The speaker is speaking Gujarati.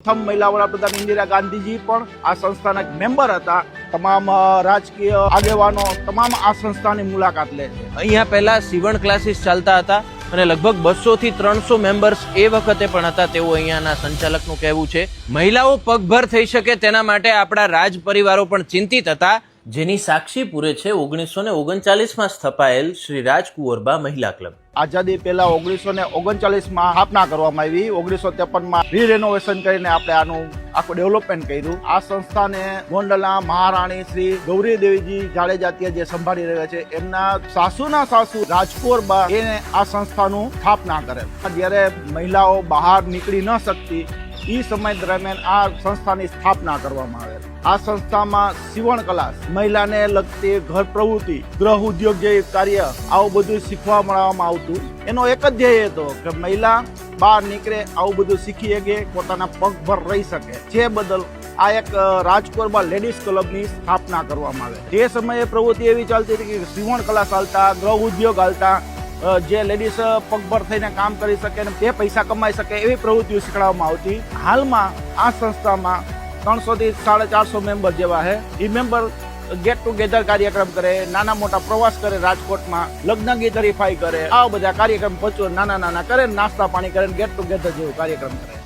પ્રથમ મહિલા વડાપ્રધાન ઇન્દિરા ગાંધીજી પણ આ સંસ્થાના મેમ્બર હતા। તમામ રાજકીય આગેવાનો તમામ આ સંસ્થાની મુલાકાત લે છે। અહીંયા પહેલા સીવણ ક્લાસીસ ચાલતા હતા અને લગભગ 200 થી 300 મેમ્બર્સ એ વખતે પણ હતા તેવું અહીંયાના સંચાલકનું કહેવું છે। મહિલાઓ પગભર થઈ શકે તેના માટે આપણા રાજ પરિવારો પણ ચિંતિત હતા, જેની સાક્ષી પૂરે છે 1939માં સ્થપાયેલ શ્રી રાજકુંવરબા મહિલા ક્લબ। આઝાદી પહેલા 1939માં સ્થાપના કરવામાં આવી। 1953માં રીરેનોવેશન કરીને આપણે આનું આખું ડેવલપમેન્ટ કર્યું। આ સંસ્થાને ગોંડલના મહારાણી શ્રી ગૌરીદેવીજી જાડેજા જે સંભાળી રહ્યા છે, એમના સાસુના સાસુ રાજકુંવરબા એને આ સંસ્થાનું સ્થાપના કરેલ। જ્યારે મહિલાઓ બહાર નીકળી ન શકતી એ સમય દરમિયાન આ સંસ્થાની સ્થાપના કરવામાં આવેલ। આ સંસ્થામાં સીવણ ક્લાસ, મહિલાને લગતી ઘર પ્રવૃત્તિ, ગૃહ ઉદ્યોગ જેવી કાર્ય આવું બધું શીખવા મળવામાં આવતું। એનો એક જ ધ્યેય હતો કે મહિલા બહાર નીકળે, આવું બધું શીખી શકે, પોતાના પગભર રહી શકે। જે બદલ આ એક રાજકુંવરબા લેડીઝ ક્લબની સ્થાપના કરવામાં આવે। તે સમયે પ્રવૃત્તિ એવી ચાલતી હતી કે સીવણ ક્લાસ હાલતા, ગૃહ ઉદ્યોગ હાલતા, જે લેડીઝ પગભર થઈને કામ કરી શકે અને તે પૈસા કમાઈ શકે એવી પ્રવૃત્તિઓ શીખવાડવામાં આવતી। હાલમાં આ સંસ્થામાં 300 થી 450 મેમ્બર જેવા છે। એ મેમ્બર ગેટ ટુગેધર કાર્યક્રમ કરે, નાના મોટા પ્રવાસ કરે, રાજકોટમાં લગ્ન ગીત હરીફાઈ કરે, આવા બધા કાર્યક્રમ નાના કરે, નાસ્તા પાણી કરે, ગેટ ટુગેધર જેવો કાર્યક્રમ કરે।